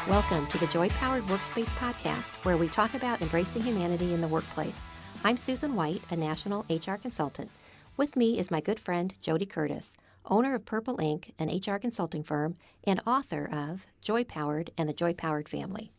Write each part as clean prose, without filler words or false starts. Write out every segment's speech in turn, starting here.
Welcome to the Joy-Powered Workspace podcast, where we talk about embracing humanity in the workplace. I'm Susan White, a national HR consultant. With me is my good friend, Jody Curtis, owner of Purple Inc., an HR consulting firm, and author of Joy-Powered and the Joy-Powered Family.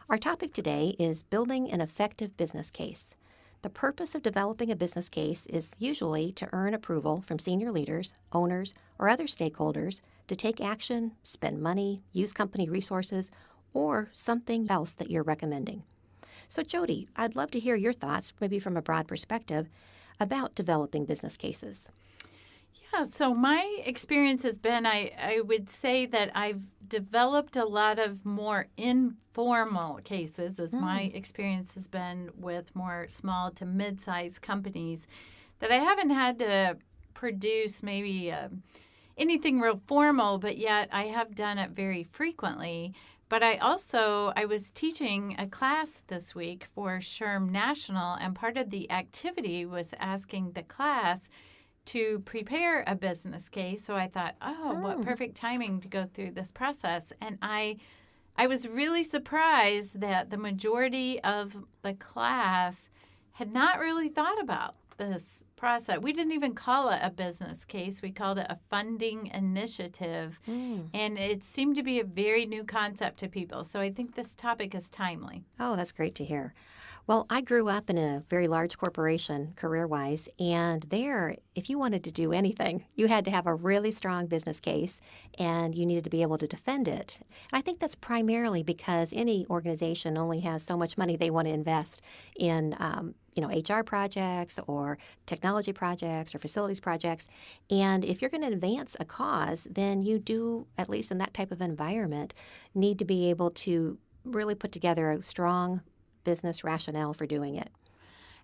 Our topic today is building an effective business case. The purpose of developing a business case is usually to earn approval from senior leaders, owners, or other stakeholders to take action, spend money, use company resources, or something else that you're recommending. So Jody, I'd love to hear your thoughts, maybe from a broad perspective, about developing business cases. Yeah, so my experience has been, I would say that I've developed a lot of more informal cases, as my experience has been with more small to mid-sized companies, that I haven't had to produce maybe anything real formal, but yet I have done it very frequently. But I was teaching a class this week for SHRM National, and part of the activity was asking the class to prepare a business case. So I thought, what perfect timing to go through this process. And I was really surprised that the majority of the class had not really thought about this process. We didn't even call it a business case. We called it a funding initiative. And it seemed to be a very new concept to people. So I think this topic is timely. Oh, that's great to hear. Well, I grew up in a very large corporation career-wise, and there, if you wanted to do anything, you had to have a really strong business case, and you needed to be able to defend it. And I think that's primarily because any organization only has so much money they want to invest in HR projects or technology projects or facilities projects. And if you're going to advance a cause, then you do, at least in that type of environment, need to be able to really put together a strong business rationale for doing it.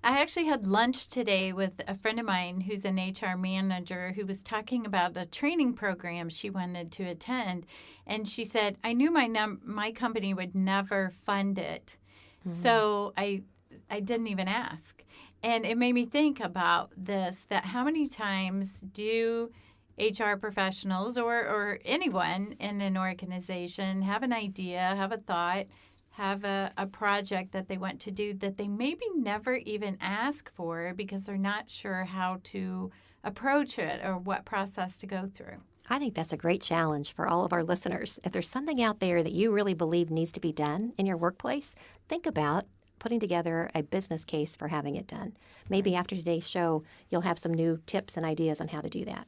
I actually had lunch today with a friend of mine who's an HR manager who was talking about a training program she wanted to attend. And she said, I knew my company would never fund it. So I didn't even ask. And it made me think about this, that how many times do HR professionals or anyone in an organization have an idea, have a thought, have a project that they want to do that they maybe never even ask for because they're not sure how to approach it or what process to go through. I think that's a great challenge for all of our listeners. If there's something out there that you really believe needs to be done in your workplace, think about putting together a business case for having it done. Maybe after today's show, you'll have some new tips and ideas on how to do that.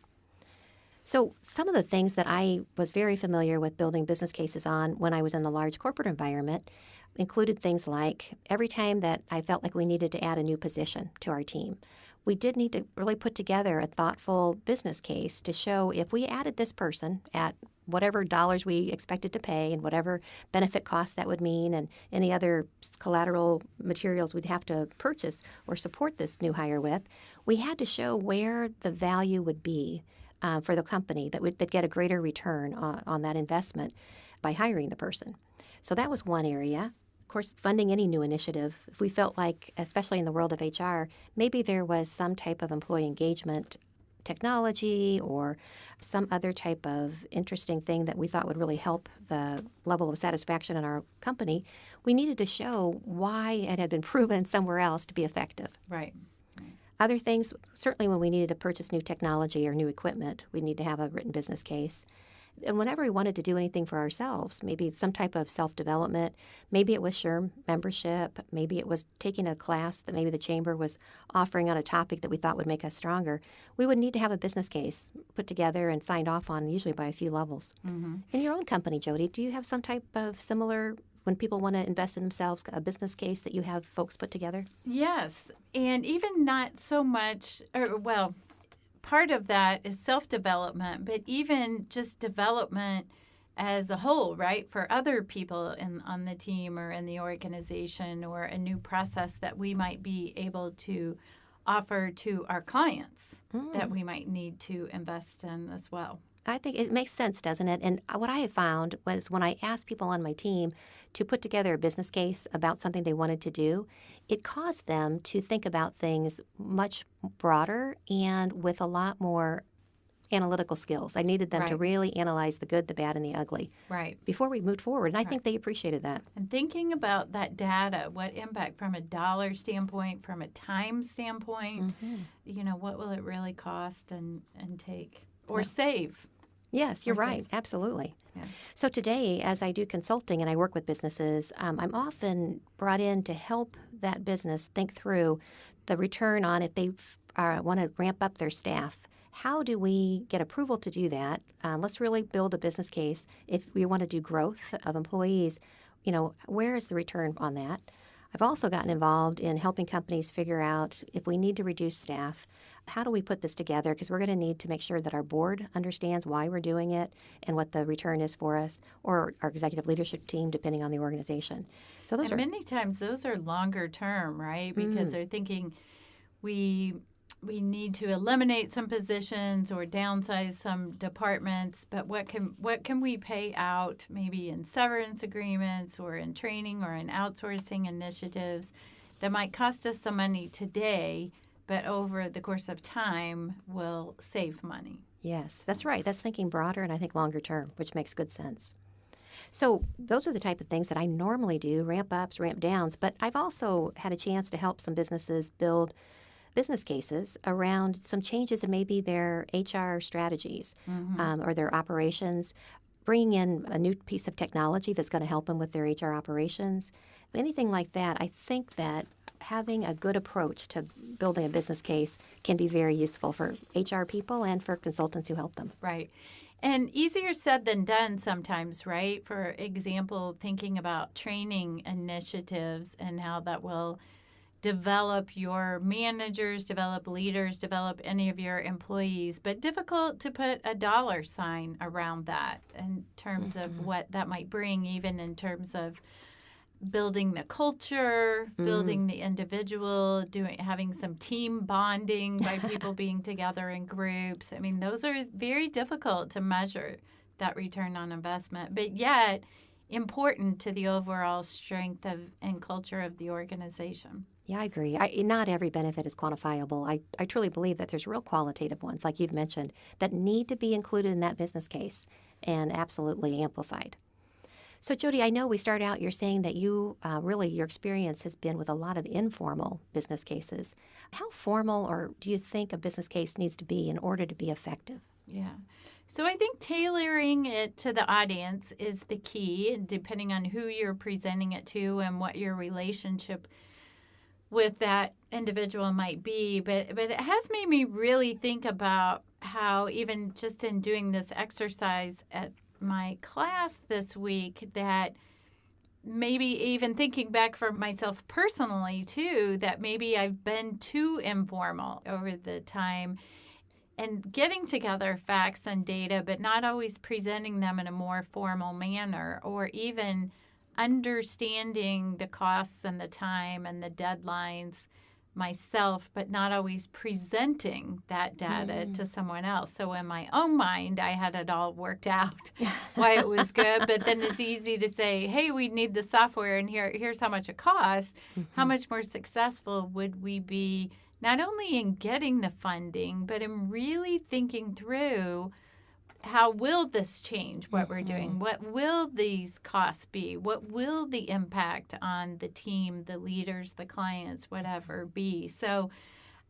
So some of the things that I was very familiar with building business cases on when I was in the large corporate environment included things like every time that I felt like we needed to add a new position to our team, we did need to really put together a thoughtful business case to show if we added this person at whatever dollars we expected to pay and whatever benefit costs that would mean and any other collateral materials we'd have to purchase or support this new hire with, we had to show where the value would be for the company that would get a greater return on that investment by hiring the person. So that was one area. Of course, funding any new initiative, if we felt like, especially in the world of HR, maybe there was some type of employee engagement technology or some other type of interesting thing that we thought would really help the level of satisfaction in our company, we needed to show why it had been proven somewhere else to be effective. Right. Other things, certainly when we needed to purchase new technology or new equipment, we need to have a written business case. And whenever we wanted to do anything for ourselves, maybe some type of self-development, maybe it was SHRM membership, maybe it was taking a class that maybe the chamber was offering on a topic that we thought would make us stronger, we would need to have a business case put together and signed off on, usually by a few levels. In your own company, Jody, do you have some type of similar, when people want to invest in themselves, a business case that you have folks put together? Yes, and even not so much, part of that is self-development, but even just development as a whole, right, for other people on the team or in the organization or a new process that we might be able to offer to our clients that we might need to invest in as well. I think it makes sense, doesn't it? And what I have found was when I asked people on my team to put together a business case about something they wanted to do, it caused them to think about things much broader and with a lot more analytical skills. I needed them to Right. really analyze the good, the bad, and the ugly Right. before we moved forward. And I Right. think they appreciated that. And thinking about that data, what impact from a dollar standpoint, from a time standpoint, what will it really cost and take or save? Yes, you're Or right. save. Absolutely. Yeah. So today, as I do consulting and I work with businesses, I'm often brought in to help that business think through the return on if they want to ramp up their staff. How do we get approval to do that? Let's really build a business case. If we want to do growth of employees, where is the return on that? I've also gotten involved in helping companies figure out if we need to reduce staff, how do we put this together? Because we're going to need to make sure that our board understands why we're doing it and what the return is for us, or our executive leadership team, depending on the organization. So those And are many times those are longer term, right? Because they're thinking we need to eliminate some positions or downsize some departments, but what can we pay out maybe in severance agreements or in training or in outsourcing initiatives that might cost us some money today, but over the course of time will save money. Yes, that's right. That's thinking broader and I think longer term, which makes good sense. So those are the type of things that I normally do, ramp ups, ramp downs, but I've also had a chance to help some businesses build business cases around some changes in maybe their HR strategies or their operations, bringing in a new piece of technology that's going to help them with their HR operations, anything like that. I think that having a good approach to building a business case can be very useful for HR people and for consultants who help them. Right. And easier said than done sometimes, right? For example, thinking about training initiatives and how that will develop your managers, develop leaders, develop any of your employees, but difficult to put a dollar sign around that in terms of what that might bring, even in terms of building the culture, building the individual, having some team bonding by people being together in groups. I mean, those are very difficult to measure, that return on investment, but yet important to the overall strength and culture of the organization. Yeah, I agree. Not every benefit is quantifiable. I truly believe that there's real qualitative ones, like you've mentioned, that need to be included in that business case and absolutely amplified. So, Jody, I know we start out, you're saying that you really, your experience has been with a lot of informal business cases. How formal or do you think a business case needs to be in order to be effective? Yeah. So I think tailoring it to the audience is the key, depending on who you're presenting it to and what your relationship with that individual might be. But it has made me really think about how, even just in doing this exercise at my class this week, that maybe even thinking back for myself personally too, that maybe I've been too informal over the time and getting together facts and data, but not always presenting them in a more formal manner, or even understanding the costs and the time and the deadlines myself, but not always presenting that data to someone else. So in my own mind, I had it all worked out why it was good, but then it's easy to say, hey, we need the software and here's how much it costs. How much more successful would we be not only in getting the funding, but in really thinking through how will this change what we're doing? What will these costs be? What will the impact on the team, the leaders, the clients, whatever be? So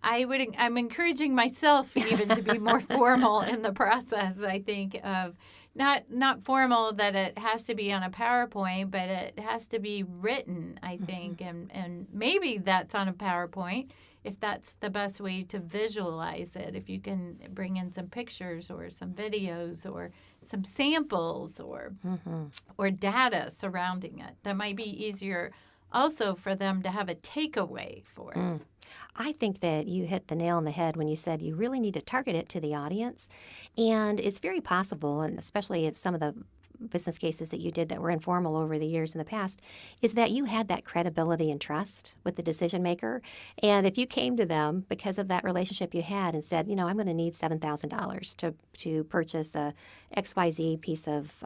I'm encouraging myself even to be more formal in the process, I think, of not formal that it has to be on a PowerPoint, but it has to be written, I think, and maybe that's on a PowerPoint if that's the best way to visualize it, if you can bring in some pictures or some videos or some samples or data surrounding it, that might be easier also for them to have a takeaway for it. I think that you hit the nail on the head when you said you really need to target it to the audience. And it's very possible, and especially if some of the business cases that you did that were informal over the years in the past, is that you had that credibility and trust with the decision maker. And if you came to them because of that relationship you had and said, I'm going to need $7,000 to purchase a XYZ piece of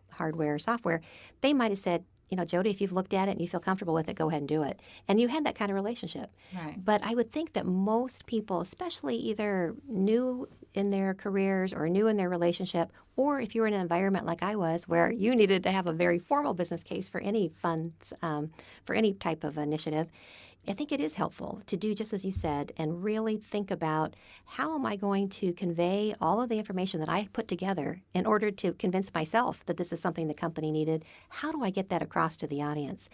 hardware or software, they might have said, Jody, if you've looked at it and you feel comfortable with it, go ahead and do it. And you had that kind of relationship. Right. But I would think that most people, especially either new in their careers or new in their relationship, or if you're in an environment like I was where you needed to have a very formal business case for any funds, for any type of initiative, I think it is helpful to do just as you said and really think about how am I going to convey all of the information that I put together in order to convince myself that this is something the company needed. How do I get that across to the audience?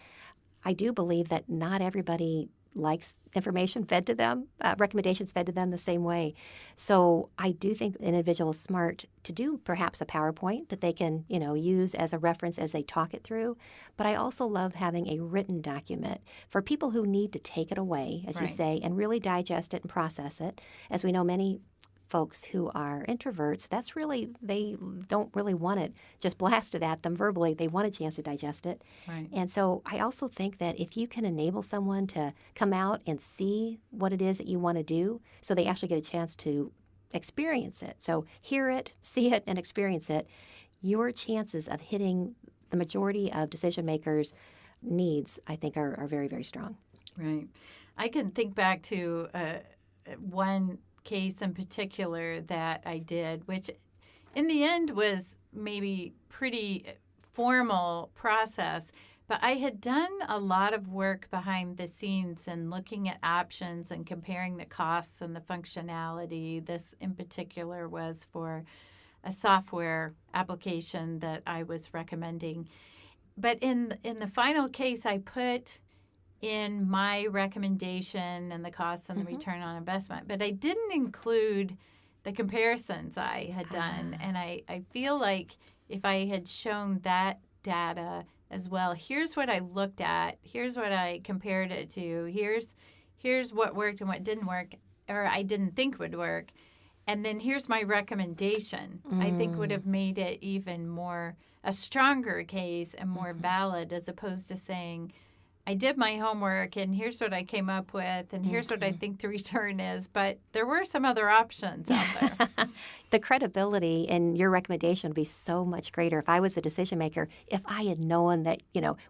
I do believe that not everybody likes information fed to them, recommendations fed to them the same way. So I do think an individual is smart to do perhaps a PowerPoint that they can, use as a reference as they talk it through. But I also love having a written document for people who need to take it away, as you Right. say, and really digest it and process it. As we know, many folks who are introverts, they don't really want it just blasted at them verbally. They want a chance to digest it. Right. And so I also think that if you can enable someone to come out and see what it is that you want to do, so they actually get a chance to experience it. So hear it, see it, and experience it, your chances of hitting the majority of decision makers' needs, I think, are very, very strong. Right. I can think back to one case in particular that I did, which in the end was maybe pretty formal process, but I had done a lot of work behind the scenes and looking at options and comparing the costs and the functionality. This in particular was for a software application that I was recommending. But in the final case, I put in my recommendation and the costs and the return on investment, but I didn't include the comparisons I had done. And I feel like if I had shown that data as well, here's what I looked at, here's what I compared it to, here's what worked and what didn't work, or I didn't think would work, and then here's my recommendation, I think would have made it even more a stronger case and more valid, as opposed to saying, I did my homework, and here's what I came up with, and here's what I think the return is. But there were some other options out there. The credibility in your recommendation would be so much greater if I was a decision maker, if I had known that,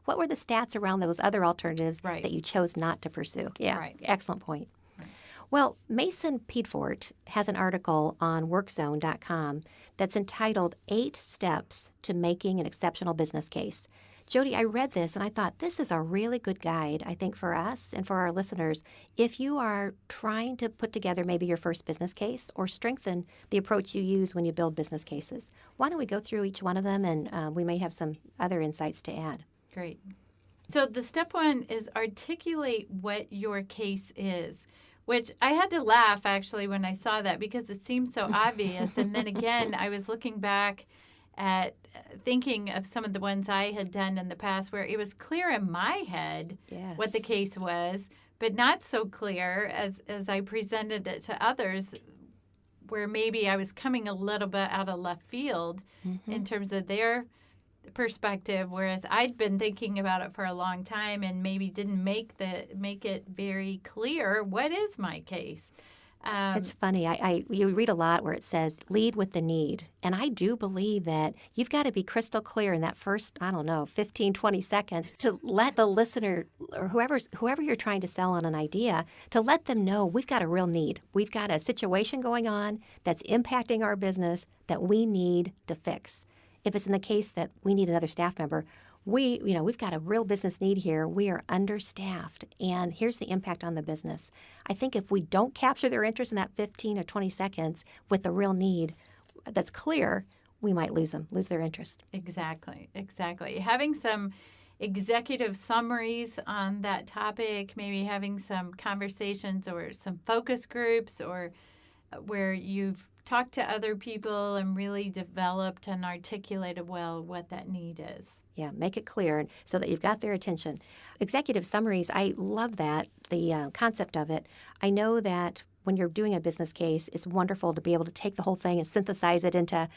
what were the stats around those other alternatives Right. that you chose not to pursue. Yeah, Right. excellent point. Right. Well, Mason Pedfort has an article on workzone.com that's entitled 8 Steps to Making an Exceptional Business Case. Jody, I read this and I thought this is a really good guide, I think, for us and for our listeners. If you are trying to put together maybe your first business case or strengthen the approach you use when you build business cases, why don't we go through each one of them and we may have some other insights to add. Great. So the step one is articulate what your case is, which I had to laugh actually when I saw that because it seemed so obvious. And then again, I was looking back at thinking of some of the ones I had done in the past where it was clear in my head what the case was, but not so clear as I presented it to others, where maybe I was coming a little bit out of left field in terms of their perspective, whereas I'd been thinking about it for a long time and maybe didn't make it very clear what is my case. It's funny. You read a lot where it says lead with the need. And I do believe that you've got to be crystal clear in that first, 15, 20 seconds to let the listener or whoever you're trying to sell on an idea, to let them know we've got a real need. We've got a situation going on that's impacting our business that we need to fix. If it's in the case that we need another staff member, we've got a real business need here. We are understaffed, and here's the impact on the business. I think if we don't capture their interest in that 15 or 20 seconds with the real need that's clear, we might lose their interest. Exactly. Having some executive summaries on that topic, maybe having some conversations or some focus groups or where you've talked to other people and really developed and articulated well what that need is. Yeah, make it clear so that you've got their attention. Executive summaries, I love that, the concept of it. I know that when you're doing a business case, it's wonderful to be able to take the whole thing and synthesize it into,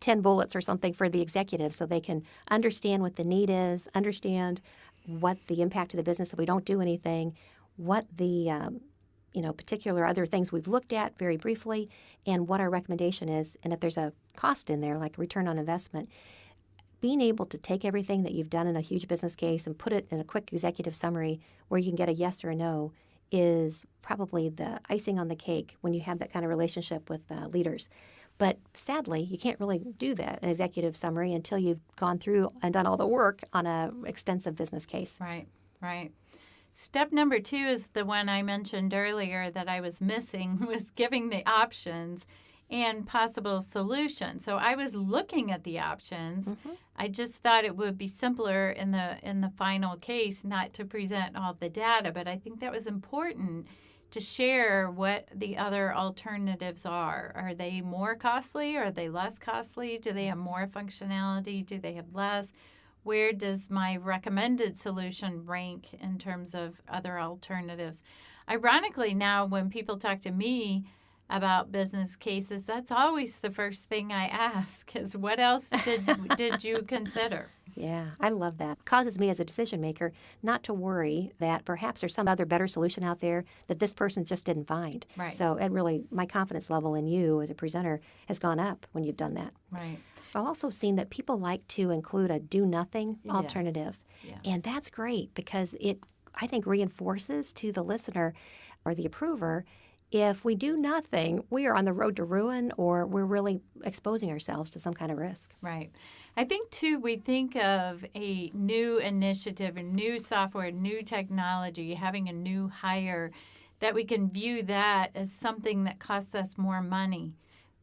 10 bullets or something for the executive so they can understand what the need is, understand what the impact of the business if we don't do anything, what the particular other things we've looked at very briefly, and what our recommendation is. And if there's a cost in there, like return on investment, being able to take everything that you've done in a huge business case and put it in a quick executive summary where you can get a yes or a no is probably the icing on the cake when you have that kind of relationship with leaders. But sadly, you can't really do that, an executive summary, until you've gone through and done all the work on an extensive business case. Right, right. Step number 2 is the one I mentioned earlier that I was missing, was giving the options and possible solutions. So I was looking at the options. Mm-hmm. I just thought it would be simpler in the final case not to present all the data, but I think that was important to share what the other alternatives are. Are they more costly? Are they less costly? Do they have more functionality? Do they have less? Where does my recommended solution rank in terms of other alternatives? Ironically, now when people talk to me about business cases, that's always the first thing I ask is, what else did you consider? Yeah, I love that. It causes me as a decision maker not to worry that perhaps there's some other better solution out there that this person just didn't find. Right. So it really, my confidence level in you as a presenter has gone up when you've done that. Right. I've also seen that people like to include a do nothing Yeah. alternative. Yeah. And that's great because it, I think, reinforces to the listener or the approver, if we do nothing, we are on the road to ruin, or we're really exposing ourselves to some kind of risk. Right. I think, too, we think of a new initiative, a new software, new technology, having a new hire, that we can view that as something that costs us more money.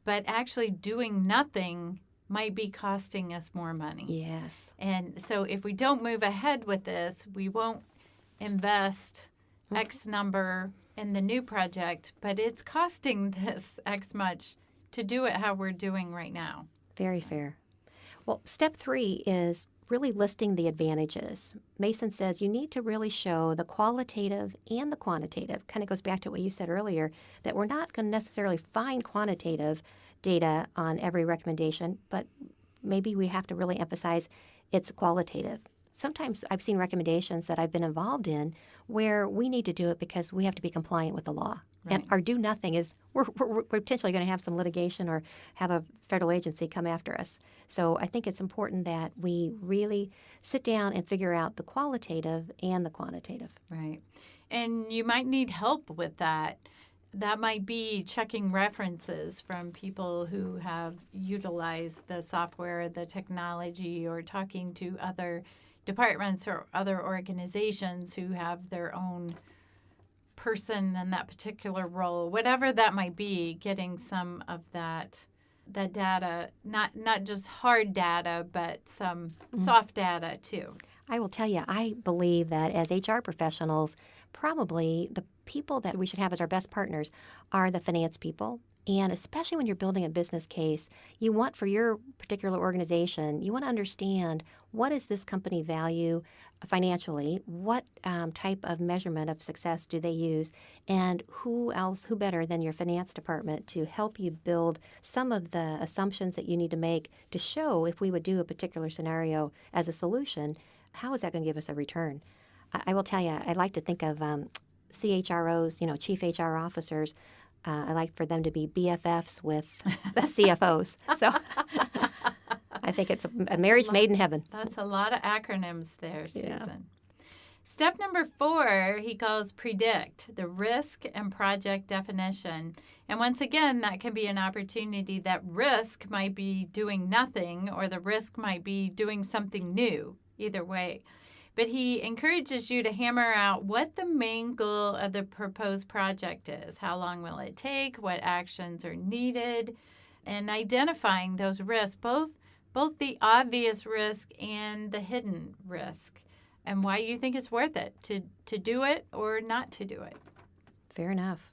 But actually doing nothing might be costing us more money. Yes. And so if we don't move ahead with this, we won't invest X number in the new project, but it's costing this X much to do it how we're doing right now. Very fair. Well, step 3 is really listing the advantages. Mason says you need to really show the qualitative and the quantitative. Kind of goes back to what you said earlier, that we're not going to necessarily find quantitative data on every recommendation, but maybe we have to really emphasize it's qualitative. Sometimes I've seen recommendations that I've been involved in where we need to do it because we have to be compliant with the law. Right. And our do nothing is we're potentially going to have some litigation or have a federal agency come after us. So I think it's important that we really sit down and figure out the qualitative and the quantitative. Right. And you might need help with that. That might be checking references from people who have utilized the software, the technology, or talking to other departments or other organizations who have their own person in that particular role. Whatever that might be, getting some of that data, not just hard data, but some soft data too. I will tell you, I believe that as HR professionals, probably the people that we should have as our best partners are the finance people. And especially when you're building a business case, you want for your particular organization, you want to understand what does this company value financially, what type of measurement of success do they use, and who better than your finance department to help you build some of the assumptions that you need to make to show if we would do a particular scenario as a solution, how is that going to give us a return? I will tell you, I like to think of CHROs, chief HR officers. I like for them to be BFFs with the CFOs. So I think it's a marriage made in heaven. That's a lot of acronyms there, Susan. Yeah. Step number 4, he calls predict, the risk and project definition. And once again, that can be an opportunity. That risk might be doing nothing, or the risk might be doing something new, either way. But he encourages you to hammer out what the main goal of the proposed project is. How long will it take? What actions are needed? And identifying those risks, both the obvious risk and the hidden risk, and why you think it's worth it to do it or not to do it. Fair enough.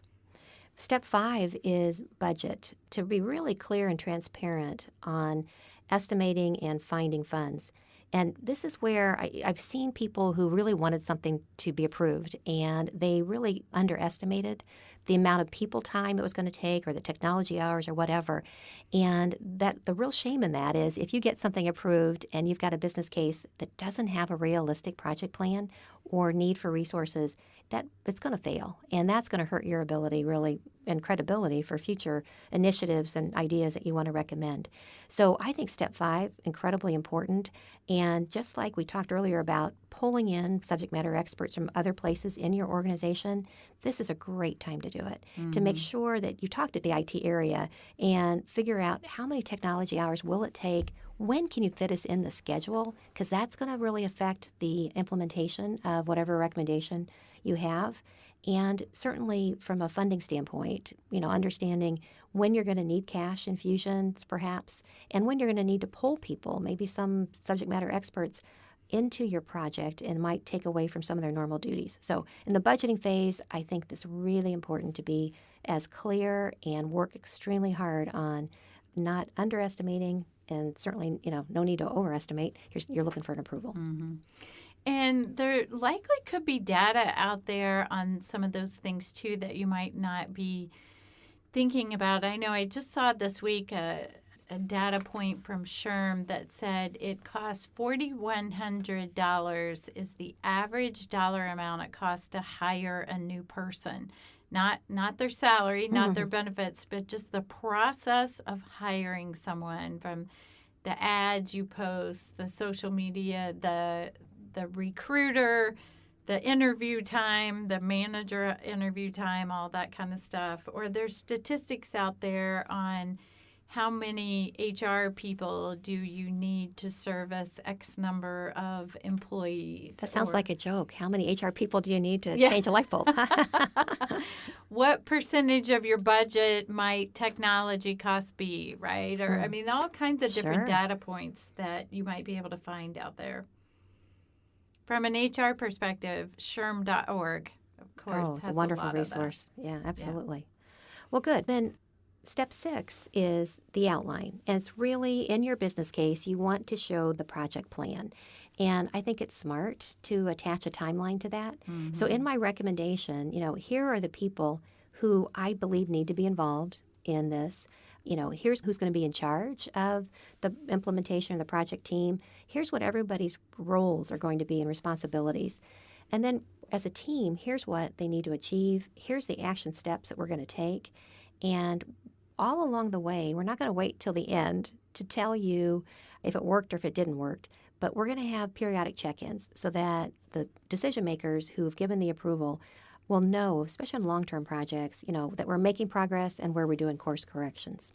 Step 5 is budget, to be really clear and transparent on estimating and finding funds. And this is where I've seen people who really wanted something to be approved, and they really underestimated the amount of people time it was going to take, or the technology hours, or whatever. And that the real shame in that is if you get something approved and you've got a business case that doesn't have a realistic project plan, or need for resources, that it's going to fail. And that's going to hurt your ability really and credibility for future initiatives and ideas that you want to recommend. So I think step 5, incredibly important. And just like we talked earlier about pulling in subject matter experts from other places in your organization, this is a great time to do it, to make sure that you talk to the IT area and figure out how many technology hours will it take. When can you fit us in the schedule? Because that's going to really affect the implementation of whatever recommendation you have. And certainly from a funding standpoint, understanding when you're going to need cash infusions perhaps, and when you're going to need to pull people, maybe some subject matter experts into your project and might take away from some of their normal duties. So in the budgeting phase, I think it's really important to be as clear and work extremely hard on not underestimating, and certainly, no need to overestimate. You're looking for an approval. And there likely could be data out there on some of those things, too, that you might not be thinking about. I know I just saw this week a data point from SHRM that said it costs $4,100 is the average dollar amount it costs to hire a new person. Not their salary, not their benefits, but just the process of hiring someone, from the ads you post, the social media, the recruiter, the interview time, the manager interview time, all that kind of stuff. Or there's statistics out there on how many HR people do you need to service X number of employees. That sounds like a joke. How many HR people do you need to change a light bulb? What percentage of your budget might technology costs be, right? Or, I mean, all kinds of different data points that you might be able to find out there. From an HR perspective, SHRM.org, of course, it's has a wonderful lot resource. Of that. Yeah, absolutely. Yeah. Well, good. Then step 6 is the outline. And it's really in your business case, you want to show the project plan. And I think it's smart to attach a timeline to that. So in my recommendation, here are the people who I believe need to be involved in this. Here's who's going to be in charge of the implementation of the project team. Here's what everybody's roles are going to be and responsibilities. And then as a team, here's what they need to achieve. Here's the action steps that we're going to take. And all along the way, we're not going to wait till the end to tell you if it worked or if it didn't work, but we're going to have periodic check-ins so that the decision makers who have given the approval will know, especially on long-term projects, that we're making progress and where we're doing course corrections.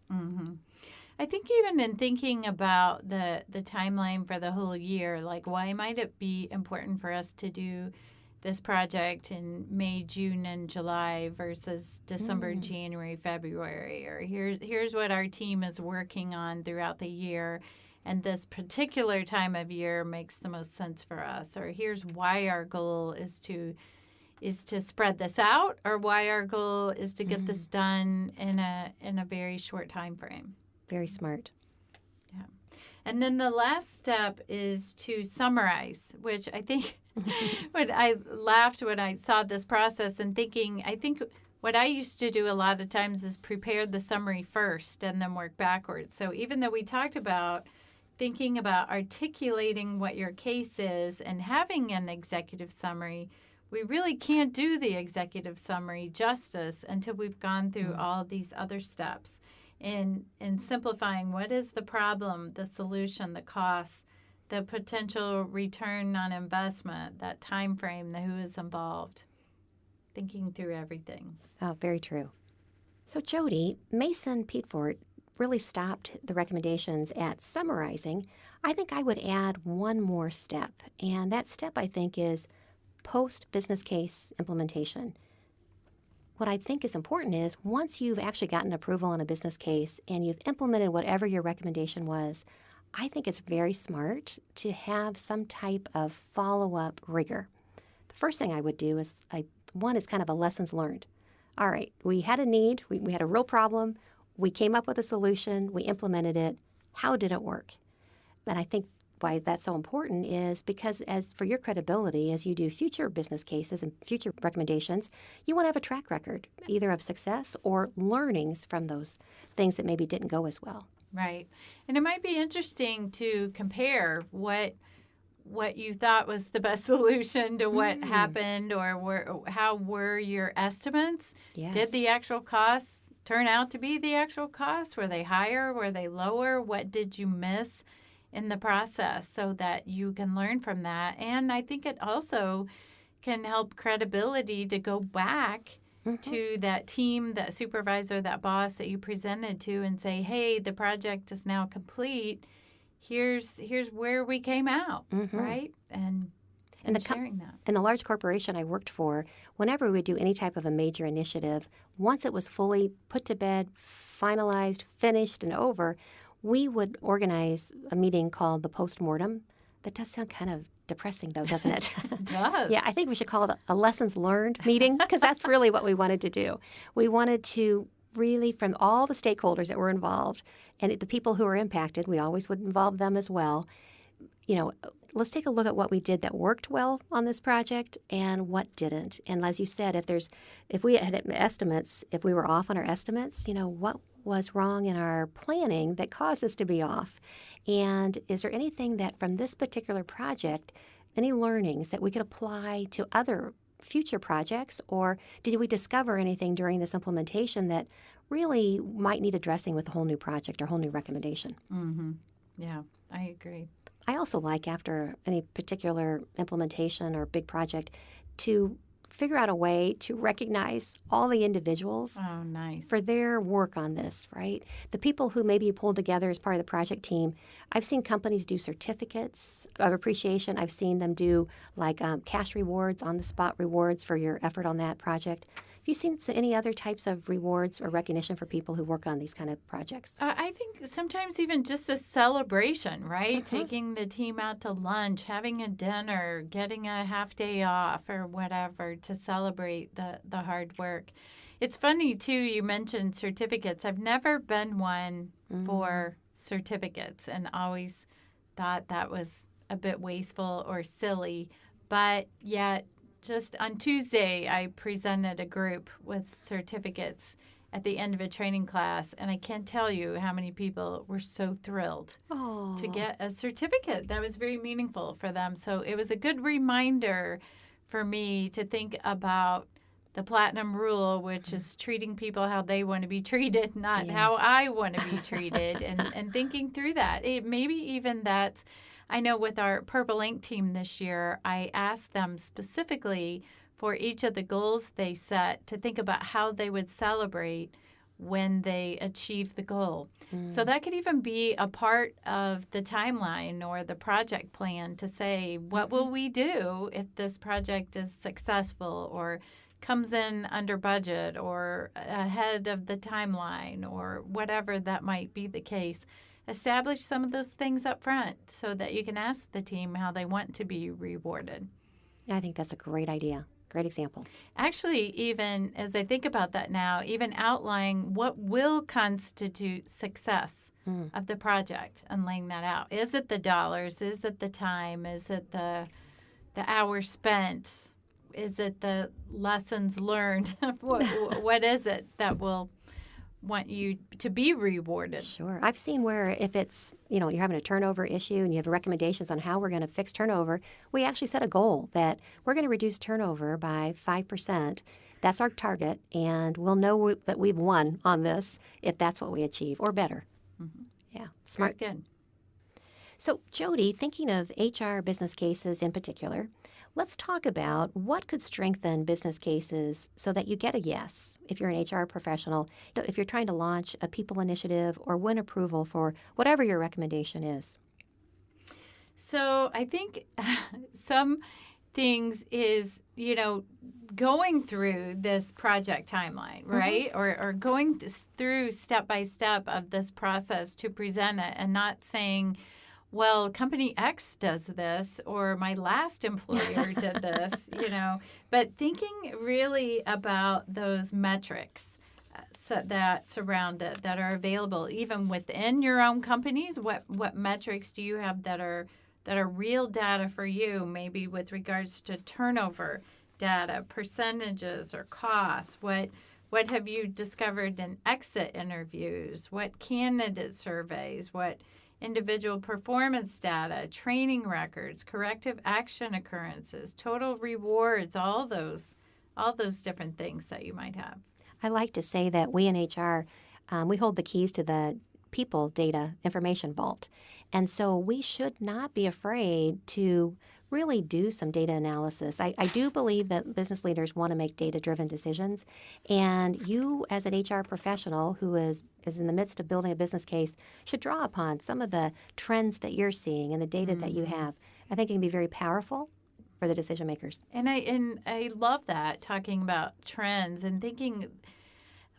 I think even in thinking about the timeline for the whole year, like why might it be important for us to do this project in May, June, and July versus December, January, February, or here's what our team is working on throughout the year, and this particular time of year makes the most sense for us, or here's why our goal is to spread this out, or why our goal is to get this done in a very short time frame. Very smart. Yeah. And then the last step is to summarize, which I think when I laughed when I saw this process and thinking, I think what I used to do a lot of times is prepare the summary first and then work backwards. So even though we talked about thinking about articulating what your case is and having an executive summary, we really can't do the executive summary justice until we've gone through all these other steps in simplifying what is the problem, the solution, the cost, the potential return on investment, that time frame, the who is involved, thinking through everything. Oh, very true. So Jody, Mason Petefort really stopped the recommendations at summarizing. I think I would add one more step, and that step I think is post-business case implementation. What I think is important is once you've actually gotten approval on a business case and you've implemented whatever your recommendation was, I think it's very smart to have some type of follow-up rigor. The first thing I would do is, one is kind of a lessons learned. All right, we had a need, we had a real problem, we came up with a solution, we implemented it. How did it work? And I think why that's so important is because as for your credibility, as you do future business cases and future recommendations, you want to have a track record, either of success or learnings from those things that maybe didn't go as well. Right. And it might be interesting to compare what what you thought was the best solution to what happened, or how were your estimates? Yes. Did the actual costs turn out to be the actual costs? Were they higher? Were they lower? What did you miss in the process, so that you can learn from that? And I think it also can help credibility to go back to that team, that supervisor, that boss that you presented to, and say, hey, the project is now complete. Here's where we came out, right? And sharing that. In the large corporation I worked for, whenever we would do any type of a major initiative, once it was fully put to bed, finalized, finished, and over, we would organize a meeting called the postmortem. That does sound kind of depressing, though, doesn't it? It does. Yeah, I think we should call it a lessons learned meeting, because that's really what we wanted to do. We wanted to really, from all the stakeholders that were involved, and the people who were impacted, we always would involve them as well. Let's take a look at what we did that worked well on this project and what didn't. And as you said, if we had estimates, if we were off on our estimates, what was wrong in our planning that caused us to be off? And is there anything that from this particular project, any learnings that we could apply to other future projects? Or did we discover anything during this implementation that really might need addressing with a whole new project or whole new recommendation? Yeah, I agree. I also like, after any particular implementation or big project, to figure out a way to recognize all the individuals for their work on this, right? The people who maybe you pulled together as part of the project team. I've seen companies do certificates of appreciation. I've seen them do cash rewards, on-the-spot rewards for your effort on that project. Have you seen any other types of rewards or recognition for people who work on these kind of projects? I think sometimes even just a celebration, right? Taking the team out to lunch, having a dinner, getting a half day off or whatever to celebrate the hard work. It's funny, too, you mentioned certificates. I've never been one for certificates and always thought that was a bit wasteful or silly, but yet just on Tuesday, I presented a group with certificates at the end of a training class, and I can't tell you how many people were so thrilled to get a certificate. That was very meaningful for them. So it was a good reminder for me to think about the platinum rule, which is treating people how they want to be treated, not how I want to be treated, and thinking through that. Maybe even that's, I know with our Purple Ink team this year, I asked them specifically for each of the goals they set to think about how they would celebrate when they achieve the goal. So that could even be a part of the timeline or the project plan to say, what will we do if this project is successful or comes in under budget or ahead of the timeline or whatever that might be the case. Establish some of those things up front so that you can ask the team how they want to be rewarded. I think that's a great idea. Great example. Actually, even as I think about that now, even outlining what will constitute success of the project and laying that out. Is it the dollars? Is it the time? Is it the hours spent? Is it the lessons learned? What is it that will want you to be rewarded? Sure. I've seen where if it's, you're having a turnover issue and you have recommendations on how we're going to fix turnover, we actually set a goal that we're going to reduce turnover by 5%. That's our target, and we'll know that we've won on this if that's what we achieve, or better. Yeah, smart. Very good. So, Jody, thinking of HR business cases in particular, let's talk about what could strengthen business cases so that you get a yes if you're an HR professional, if you're trying to launch a people initiative or win approval for whatever your recommendation is. So I think some things is, going through this project timeline, right? Or going through step by step of this process to present it and not saying, well, company X does this, or my last employer did this, but thinking really about those metrics that surround it, that are available even within your own companies. What metrics do you have that are real data for you, maybe with regards to turnover data, percentages, or costs? What have you discovered in exit interviews? What candidate surveys? What individual performance data, training records, corrective action occurrences, total rewards, all those different things that you might have. I like to say that we in HR, we hold the keys to the people data information vault. And so we should not be afraid to really do some data analysis. I do believe that business leaders want to make data-driven decisions. And you, as an HR professional who is in the midst of building a business case, should draw upon some of the trends that you're seeing and the data that you have. I think it can be very powerful for the decision makers. And I love that, talking about trends and thinking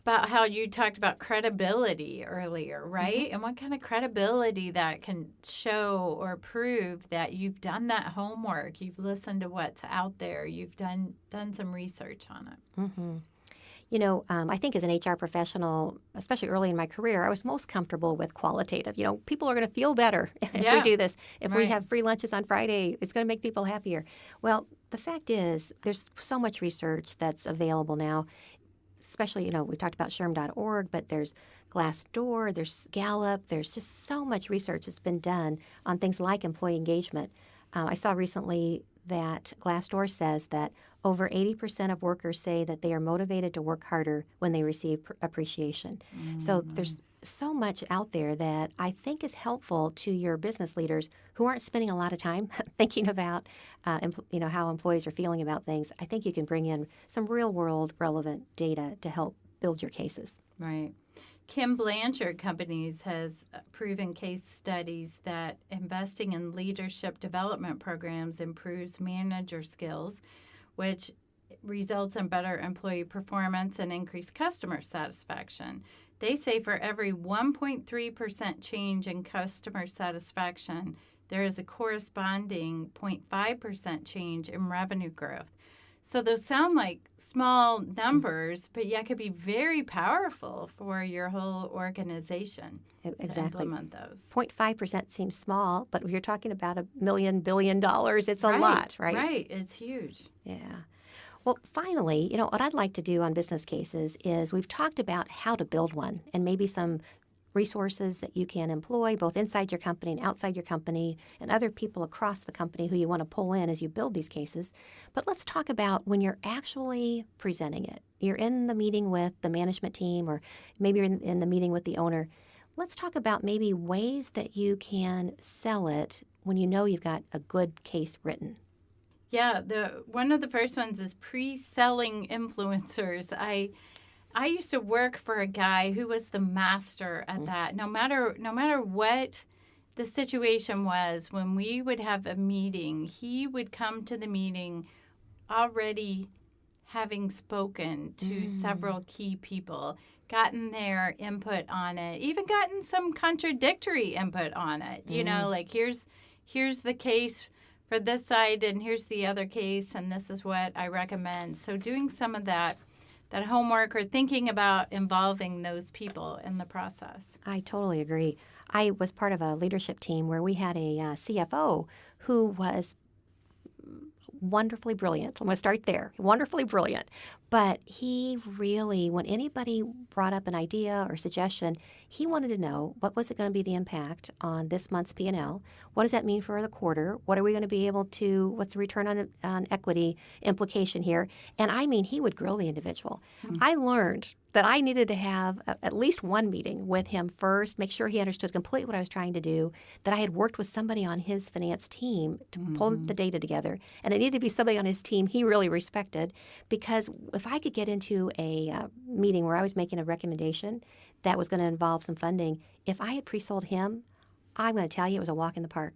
about how you talked about credibility earlier, right? And what kind of credibility that can show or prove that you've done that homework, you've listened to what's out there, you've done some research on it. You know, I think as an HR professional, especially early in my career, I was most comfortable with qualitative. You know, people are going to feel better if we do this. If we have free lunches on Friday, it's going to make people happier. Well, the fact is, there's so much research that's available now, especially, you know, we talked about SHRM.org, but there's Glassdoor, there's Gallup, there's just so much research that's been done on things like employee engagement. I saw recently that Glassdoor says that over 80% of workers say that they are motivated to work harder when they receive appreciation. So there's so much out there that I think is helpful to your business leaders who aren't spending a lot of time thinking about how employees are feeling about things. I think you can bring in some real-world relevant data to help build your cases. Right. Kim Blanchard Companies has proven case studies that investing in leadership development programs improves manager skills, which results in better employee performance and increased customer satisfaction. They say for every 1.3% change in customer satisfaction, there is a corresponding 0.5% change in revenue growth. So those sound like small numbers, but yet could be very powerful for your whole organization to implement those. 0.5% seems small, but if you're talking about $1 billion, it's a lot, right? Right. It's huge. Yeah. Well, finally, you know, what I'd like to do on business cases is we've talked about how to build one and maybe some resources that you can employ both inside your company and outside your company and other people across the company who you want to pull in as you build these cases. But let's talk about when you're actually presenting it. You're in the meeting with the management team or maybe you're in the meeting with the owner. Let's talk about maybe ways that you can sell it when you know you've got a good case written. Yeah, one of the first ones is pre-selling influencers. I used to work for a guy who was the master at that. No matter what the situation was, when we would have a meeting, he would come to the meeting already having spoken to several key people, gotten their input on it, even gotten some contradictory input on it. You know, like here's the case for this side and here's the other case and this is what I recommend. So doing some of that homework or thinking about involving those people in the process. I totally agree. I was part of a leadership team where we had a CFO who was wonderfully brilliant. I'm going to start there. Wonderfully brilliant. But he really, when anybody brought up an idea or suggestion, he wanted to know what was it going to be the impact on this month's P&L? What does that mean for the quarter? What are we going to be able to, what's the return on equity implication here? And I mean, he would grill the individual. I learned that I needed to have at least one meeting with him first, make sure he understood completely what I was trying to do, that I had worked with somebody on his finance team to pull the data together, and it needed to be somebody on his team he really respected, because if I could get into a meeting where I was making a recommendation that was going to involve some funding, if I had pre-sold him, I'm going to tell you it was a walk in the park.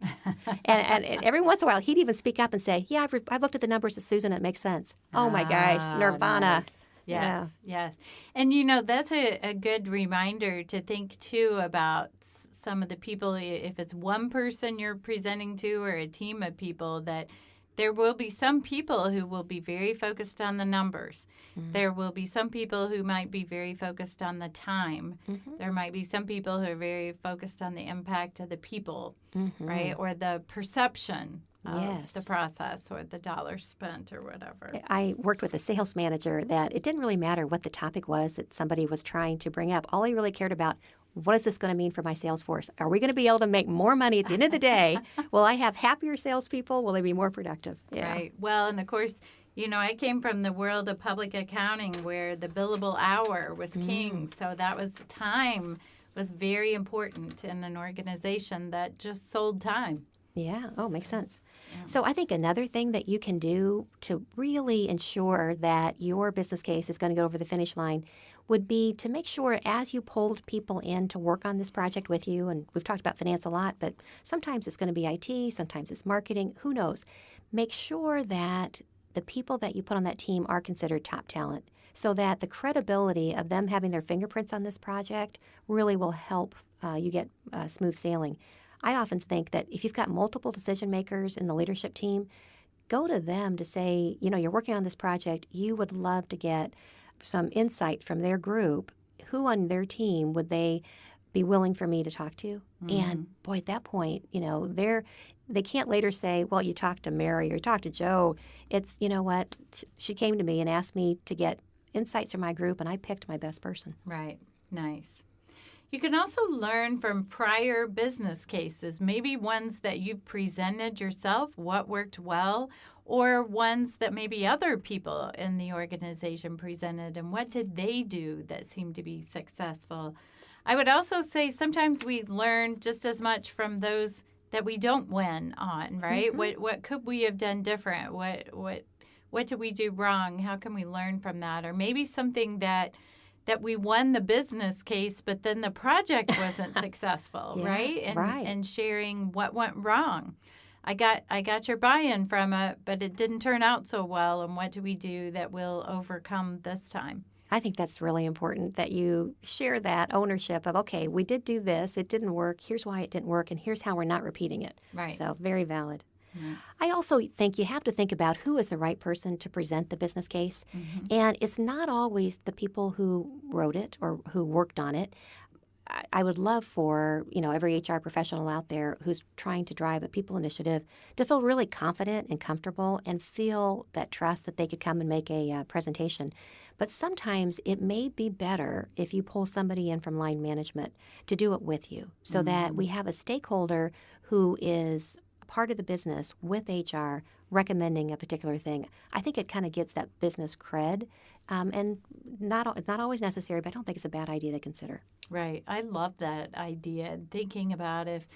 and every once in a while, he'd even speak up and say, yeah, I've looked at the numbers, Susan, it makes sense. Oh, my gosh, nirvana. Nice. Yes. And, you know, that's a good reminder to think, too, about some of the people, if it's one person you're presenting to or a team of people, that there will be some people who will be very focused on the numbers. There will be some people who might be very focused on the time. There might be some people who are very focused on the impact of the people, right, or the perception of the process or the dollars spent or whatever. I worked with a sales manager that it didn't really matter what the topic was that somebody was trying to bring up. All he really cared about what is this going to mean for my sales force? Are we going to be able to make more money at the end of the day? Will I have happier salespeople? Will they be more productive? Yeah. Right. Well, and of course, I came from the world of public accounting where the billable hour was king. So that was time was very important in an organization that just sold time. Yeah. Oh, makes sense. Yeah. So I think another thing that you can do to really ensure that your business case is going to go over the finish line would be to make sure as you pulled people in to work on this project with you, and we've talked about finance a lot, but sometimes it's going to be IT, sometimes it's marketing, who knows. Make sure that the people that you put on that team are considered top talent so that the credibility of them having their fingerprints on this project really will help you get smooth sailing. I often think that if you've got multiple decision makers in the leadership team, go to them to say, you're working on this project. You would love to get some insight from their group. Who on their team would they be willing for me to talk to? And boy, at that point, they can't later say, well, you talked to Mary or you talked to Joe. It's, what, she came to me and asked me to get insights from my group, and I picked my best person. Right. Nice. You can also learn from prior business cases, maybe ones that you've presented yourself, what worked well, or ones that maybe other people in the organization presented, and what did they do that seemed to be successful. I would also say sometimes we learn just as much from those that we don't win on, right? What could we have done different? What did we do wrong? How can we learn from that? Or maybe something that we won the business case, but then the project wasn't successful, right? And sharing what went wrong. I got your buy-in from it, but it didn't turn out so well. And what do we do that will overcome this time? I think that's really important that you share that ownership of, okay, we did do this, it didn't work, here's why it didn't work, and here's how we're not repeating it. Right. So very valid. Yeah. I also think you have to think about who is the right person to present the business case. And it's not always the people who wrote it or who worked on it. I would love for, every HR professional out there who's trying to drive a people initiative to feel really confident and comfortable and feel that trust that they could come and make a presentation. But sometimes it may be better if you pull somebody in from line management to do it with you so that we have a stakeholder who is part of the business with HR recommending a particular thing. I think it kind of gets that business cred, and it's not always necessary, but I don't think it's a bad idea to consider. Right. I love that idea. Thinking about if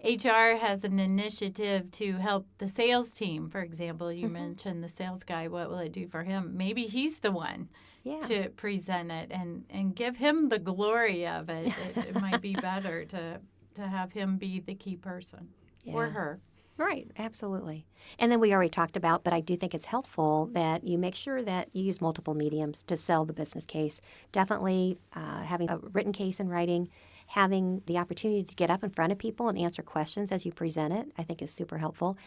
HR has an initiative to help the sales team, for example, you mentioned the sales guy, what will it do for him? Maybe he's the one to present it and give him the glory of it. It might be better to have him be the key person or her. Right, absolutely. And then we already talked about, but I do think it's helpful that you make sure that you use multiple mediums to sell the business case. Definitely having a written case in writing, having the opportunity to get up in front of people and answer questions as you present it, I think is super helpful.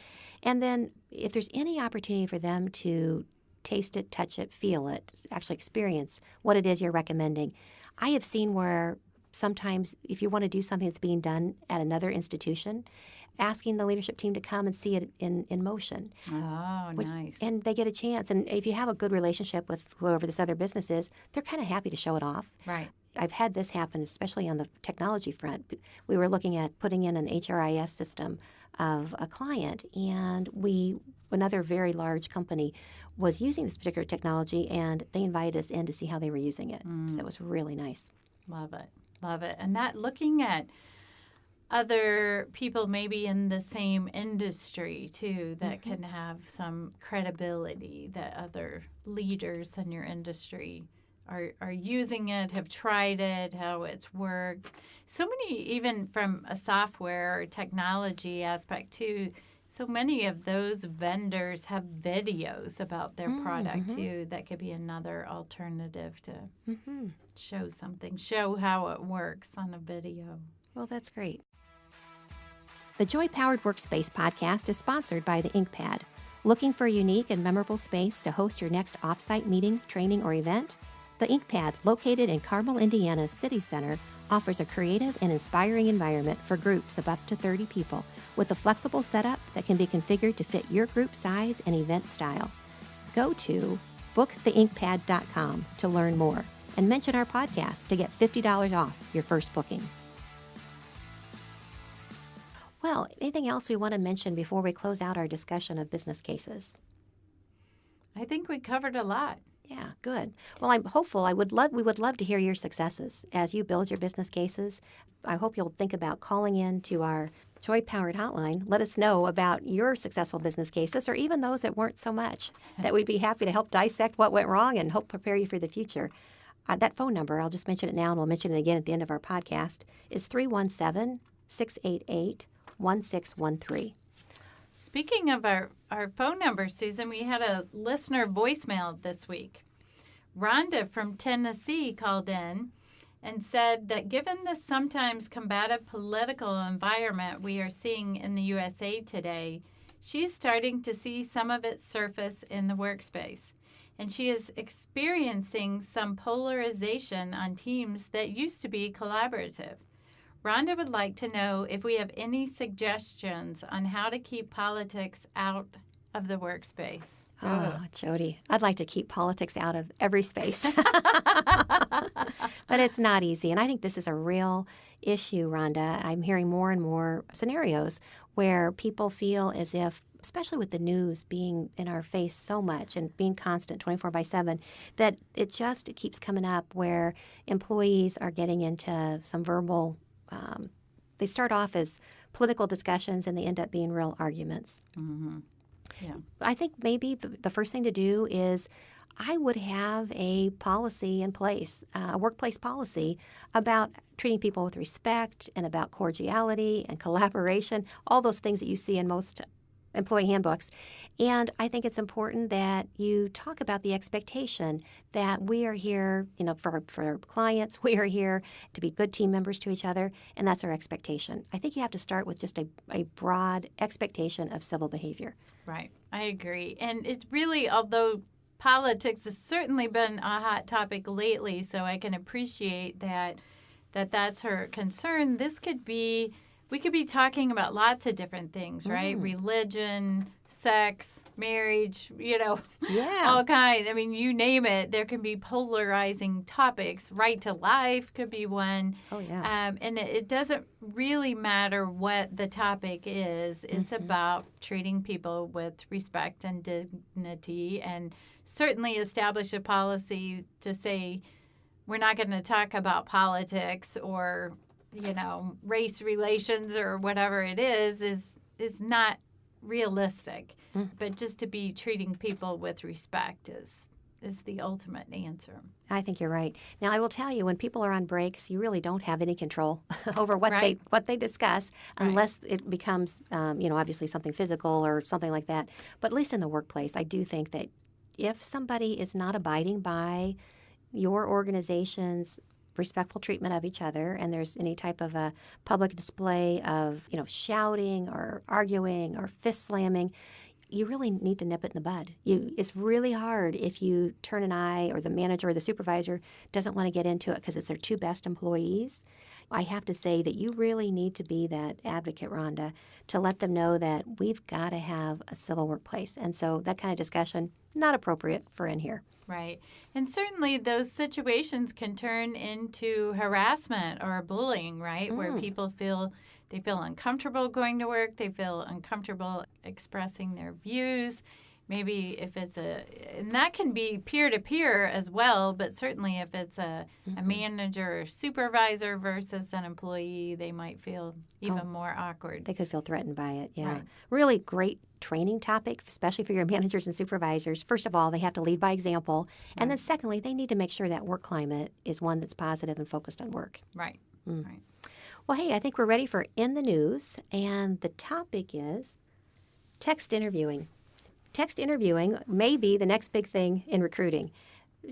And then if there's any opportunity for them to taste it, touch it, feel it, actually experience what it is you're recommending. I have seen where sometimes if you want to do something that's being done at another institution, asking the leadership team to come and see it in motion. Oh, nice. And they get a chance. And if you have a good relationship with whoever this other business is, they're kind of happy to show it off. Right. I've had this happen, especially on the technology front. We were looking at putting in an HRIS system of a client, and another very large company was using this particular technology, and they invited us in to see how they were using it. So it was really nice. Love it. Love it. And that looking at other people maybe in the same industry, too, that can have some credibility, that other leaders in your industry are using it, have tried it, how it's worked. So many, even from a software or technology aspect, too, so many of those vendors have videos about their product, too. That could be another alternative to show how it works on a video. Well, that's great. The Joy Powered Workspace podcast is sponsored by the InkPad. Looking for a unique and memorable space to host your next offsite meeting, training, or event? The InkPad, located in Carmel, Indiana's City Center, offers a creative and inspiring environment for groups of up to 30 people with a flexible setup that can be configured to fit your group size and event style. Go to booktheinkpad.com to learn more. and mention our podcast to get $50 off your first booking. Well, anything else we want to mention before we close out our discussion of business cases? I think we covered a lot. Yeah, good. Well, I'm hopeful. We would love to hear your successes as you build your business cases. I hope you'll think about calling in to our Joy-powered hotline. Let us know about your successful business cases, or even those that weren't so much. That we'd be happy to help dissect what went wrong and help prepare you for the future. That phone number, I'll just mention it now, and we'll mention it again at the end of our podcast, is 317-688-1613. Speaking of our phone number, Susan, we had a listener voicemail this week. Rhonda from Tennessee called in and said that given the sometimes combative political environment we are seeing in the USA today, she is starting to see some of its surface in the workspace. And she is experiencing some polarization on teams that used to be collaborative. Rhonda would like to know if we have any suggestions on how to keep politics out of the workspace. Oh, Jody, I'd like to keep politics out of every space. But it's not easy. And I think this is a real issue, Rhonda. I'm hearing more and more scenarios where people feel as if, especially with the news being in our face so much and being constant 24/7, that it keeps coming up where employees are getting into some verbal they start off as political discussions and they end up being real arguments. Mm-hmm. Yeah. I think maybe the first thing to do is I would have a policy in place, a workplace policy about treating people with respect and about cordiality and collaboration, all those things that you see in most employee handbooks. And I think it's important that you talk about the expectation that we are here, for our clients, we are here to be good team members to each other, and that's our expectation. I think you have to start with just a broad expectation of civil behavior. Right. I agree. And it's really, although politics has certainly been a hot topic lately, so I can appreciate that's her concern. We could be talking about lots of different things, right? Religion, sex, marriage, all kinds. I mean, you name it. There can be polarizing topics. Right to life could be one. Oh, yeah. And it doesn't really matter what the topic is. It's about treating people with respect and dignity, and certainly establish a policy to say we're not going to talk about politics or race relations or whatever it is not realistic. But just to be treating people with respect is the ultimate answer. I think you're right. Now, I will tell you, when people are on breaks, you really don't have any control over what they discuss unless it becomes, obviously something physical or something like that. But at least in the workplace, I do think that if somebody is not abiding by your organization's respectful treatment of each other, and there's any type of a public display of, shouting or arguing or fist slamming, you really need to nip it in the bud. It's really hard if you turn an eye, or the manager or the supervisor doesn't want to get into it because it's their two best employees. I have to say that you really need to be that advocate, Rhonda, to let them know that we've got to have a civil workplace. And so that kind of discussion, not appropriate for in here. Right. And certainly those situations can turn into harassment or bullying, right? Where people feel uncomfortable going to work, they feel uncomfortable expressing their views. Maybe if and that can be peer-to-peer as well, but certainly if it's a manager or supervisor versus an employee, they might feel even more awkward. They could feel threatened by it, yeah. Right. Really great training topic, especially for your managers and supervisors. First of all, they have to lead by example. And then secondly, they need to make sure that work climate is one that's positive and focused on work. Right. Right. Well, hey, I think we're ready for In the News, and the topic is text interviewing. Text interviewing may be the next big thing in recruiting.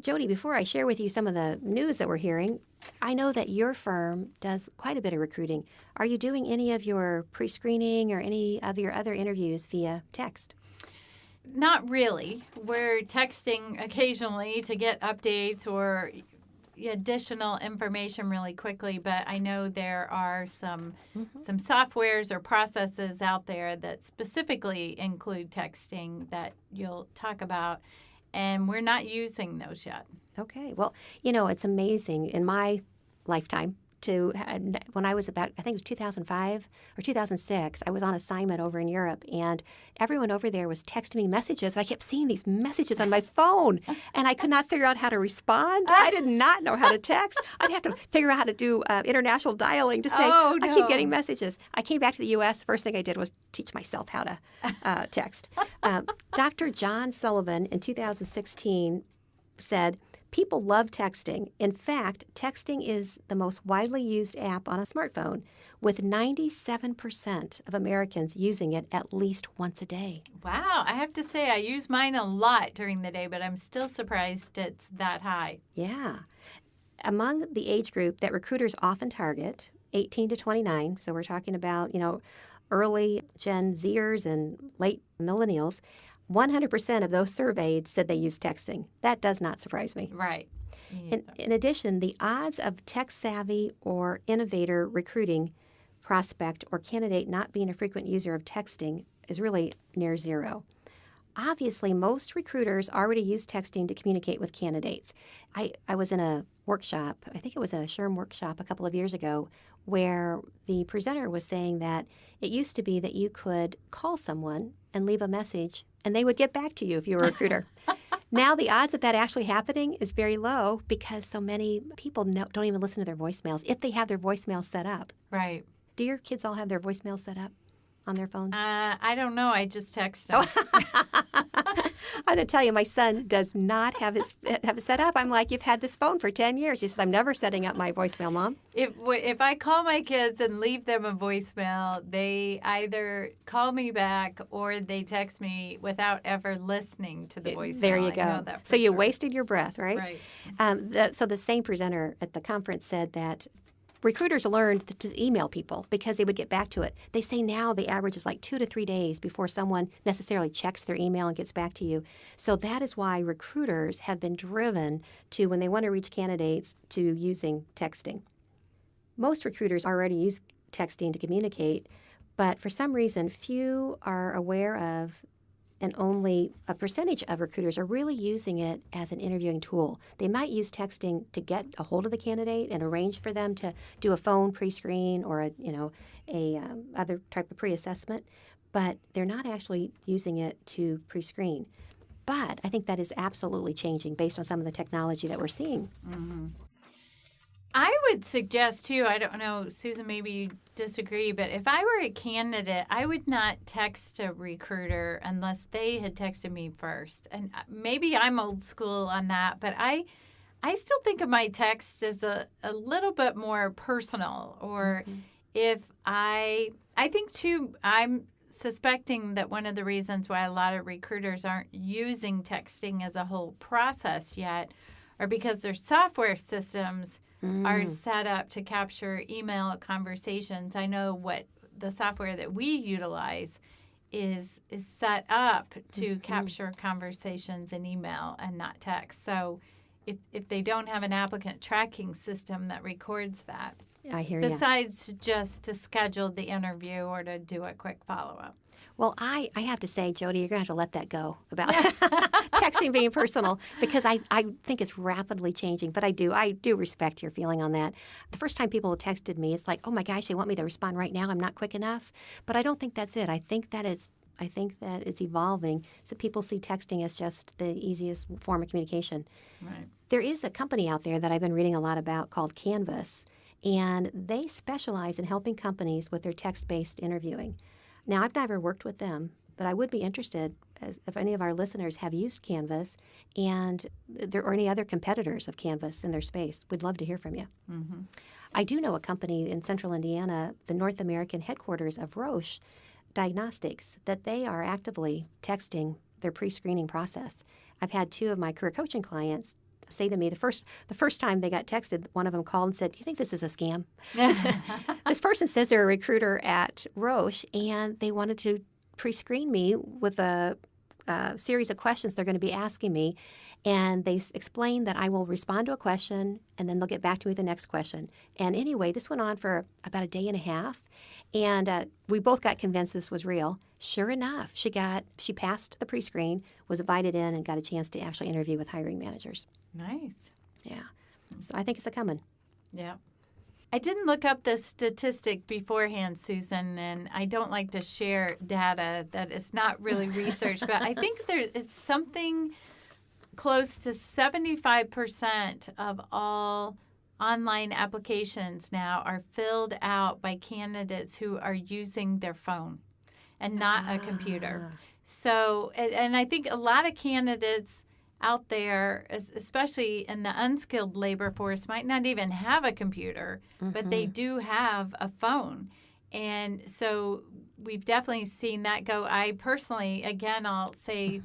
Jody, before I share with you some of the news that we're hearing, I know that your firm does quite a bit of recruiting. Are you doing any of your pre-screening or any of your other interviews via text? Not really. We're texting occasionally to get updates or additional information really quickly, but I know there are some softwares or processes out there that specifically include texting that you'll talk about. and we're not using those yet. Okay. Well, it's amazing in my lifetime when I was about, I think it was 2005 or 2006, I was on assignment over in Europe, and everyone over there was texting me messages. I kept seeing these messages on my phone, and I could not figure out how to respond. I did not know how to text. I'd have to figure out how to do international dialing to say, Oh, I keep no. getting messages. I came back to the U.S. First thing I did was teach myself how to text. Dr. John Sullivan in 2016 said, people love texting. In fact, texting is the most widely used app on a smartphone, with 97% of Americans using it at least once a day. Wow, I have to say I use mine a lot during the day, but I'm still surprised it's that high. Yeah. Among the age group that recruiters often target, 18 to 29, so we're talking about, early Gen Zers and late millennials, 100% of those surveyed said they use texting. That does not surprise me. Right. In addition, the odds of tech-savvy or innovator recruiting prospect or candidate not being a frequent user of texting is really near zero. Obviously, most recruiters already use texting to communicate with candidates. I was in a workshop, I think it was a SHRM workshop a couple of years ago, where the presenter was saying that it used to be that you could call someone and leave a message, and they would get back to you if you were a recruiter. Now, the odds of that actually happening is very low because so many people don't even listen to their voicemails if they have their voicemails set up. Right. Do your kids all have their voicemails set up on their phones? I don't know. I just text them. I'm going to tell you, my son does not have it set up. I'm like, you've had this phone for 10 years. He says, I'm never setting up my voicemail, Mom. If I call my kids and leave them a voicemail, they either call me back or they text me without ever listening to the voicemail. There you I go. know that for So you sure. wasted your breath, right? Right. So the same presenter at the conference said that recruiters learned to email people because they would get back to it. They say now the average is like 2 to 3 days before someone necessarily checks their email and gets back to you. So that is why recruiters have been driven to, when they want to reach candidates, to using texting. Most recruiters already use texting to communicate, but for some reason, few are aware of, and only a percentage of recruiters are really using it as an interviewing tool. They might use texting to get a hold of the candidate and arrange for them to do a phone pre-screen or a other type of pre-assessment, but they're not actually using it to pre-screen. But I think that is absolutely changing based on some of the technology that we're seeing. Mm-hmm. I would suggest, too, I don't know, Susan, maybe you disagree, but if I were a candidate, I would not text a recruiter unless they had texted me first. And maybe I'm old school on that, but I still think of my text as a little bit more personal. Or if I think, too, I'm suspecting that one of the reasons why a lot of recruiters aren't using texting as a whole process yet are because their software systems are set up to capture email conversations. I know what the software that we utilize is set up to capture conversations in email and not text. So if they don't have an applicant tracking system that records that, I hear you. besides just to schedule the interview or to do a quick follow-up. Well, I have to say, Jody, you're going to have to let that go about texting being personal, because I think it's rapidly changing. But I do respect your feeling on that. The first time people texted me, it's like, oh my gosh, they want me to respond right now. I'm not quick enough. But I don't think that's it. I think that it's evolving, so people see texting as just the easiest form of communication. Right. There is a company out there that I've been reading a lot about called Canvas, and they specialize in helping companies with their text-based interviewing. Now, I've never worked with them, but I would be interested if any of our listeners have used Canvas and there are any other competitors of Canvas in their space. We'd love to hear from you. Mm-hmm. I do know a company in central Indiana, the North American headquarters of Roche Diagnostics, that they are actively texting their pre-screening process. I've had 2 of my career coaching clients say to me, the first time they got texted, one of them called and said, do you think this is a scam? This person says they're a recruiter at Roche, and they wanted to pre-screen me with a series of questions they're going to be asking me, and they explain that I will respond to a question, and then they'll get back to me with the next question. And anyway, this went on for about a day and a half, and we both got convinced this was real. Sure enough, she passed the pre-screen, was invited in, and got a chance to actually interview with hiring managers. Nice. Yeah. So I think it's a coming. Yeah. I didn't look up the statistic beforehand, Susan, and I don't like to share data that is not really researched, but I think it's something close to 75% of all online applications now are filled out by candidates who are using their phone and not a computer. So, and I think a lot of candidates out there, especially in the unskilled labor force, might not even have a computer, but they do have a phone. And so we've definitely seen that go. I personally, again, I'll say,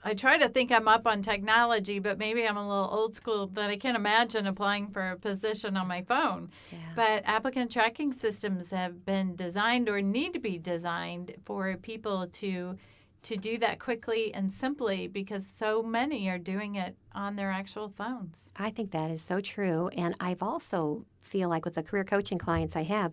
I try to think I'm up on technology, but maybe I'm a little old school that I can't imagine applying for a position on my phone. Yeah. But applicant tracking systems have been designed or need to be designed for people to do that quickly and simply, because so many are doing it on their actual phones. I think that is so true. And I've also feel like with the career coaching clients I have,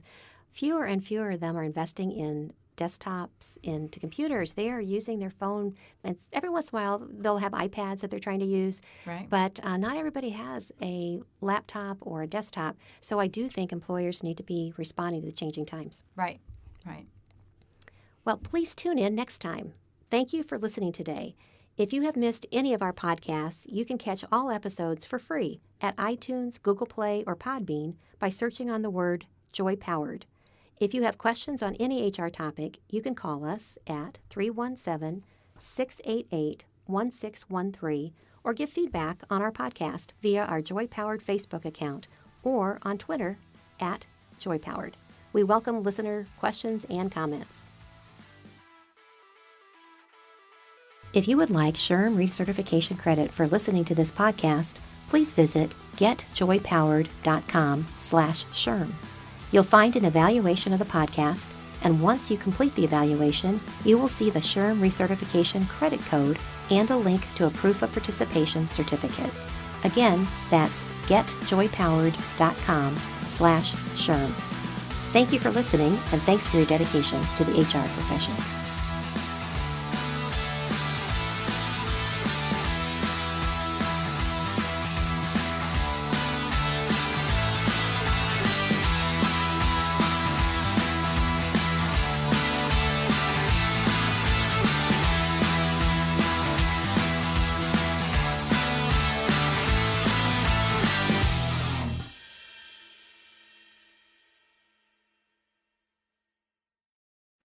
fewer and fewer of them are investing in desktops, into computers. They are using their phone. And every once in a while, they'll have iPads that they're trying to use. Right. But not everybody has a laptop or a desktop. So I do think employers need to be responding to the changing times. Right. Right. Well, please tune in next time. Thank you for listening today. If you have missed any of our podcasts, you can catch all episodes for free at iTunes, Google Play, or Podbean by searching on the word Joy Powered. If you have questions on any HR topic, you can call us at 317-688-1613 or give feedback on our podcast via our Joy Powered Facebook account or on Twitter at Joy Powered. We welcome listener questions and comments. If you would like SHRM recertification credit for listening to this podcast, please visit getjoypowered.com/SHRM. You'll find an evaluation of the podcast, and once you complete the evaluation, you will see the SHRM recertification credit code and a link to a proof of participation certificate. Again, that's getjoypowered.com/SHRM. Thank you for listening, and thanks for your dedication to the HR profession.